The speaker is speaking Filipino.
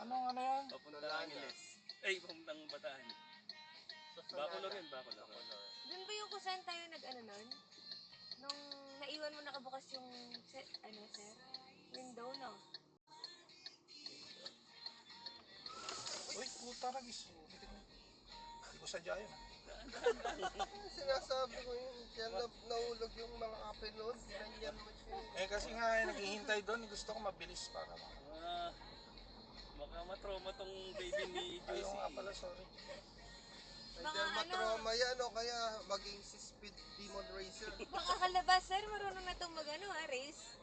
Anong ano yan? Papuntang Angeles. Ay, papuntang Bataan. Bacolor yun, Bacolor. Doon ba yung kung saan tayo nag-ano nun? Nung naiwan mo nakabukas yung, ano sir? Window, no? Uy, puta ragis. Hindi ko sadya yun. Sinasabi ko yun, kaya nahulog yung mga apelod, ganyan mo siya. Eh kasi nga naghihintay doon, gusto ko mabilis para Baka matrauma tong baby ni Ayaw Joyce. nga pala, sorry. Either matrauma yan o kaya maging si Speed Demon Racer. Baka kalabas, sir, marunong na itong mag-ano, race.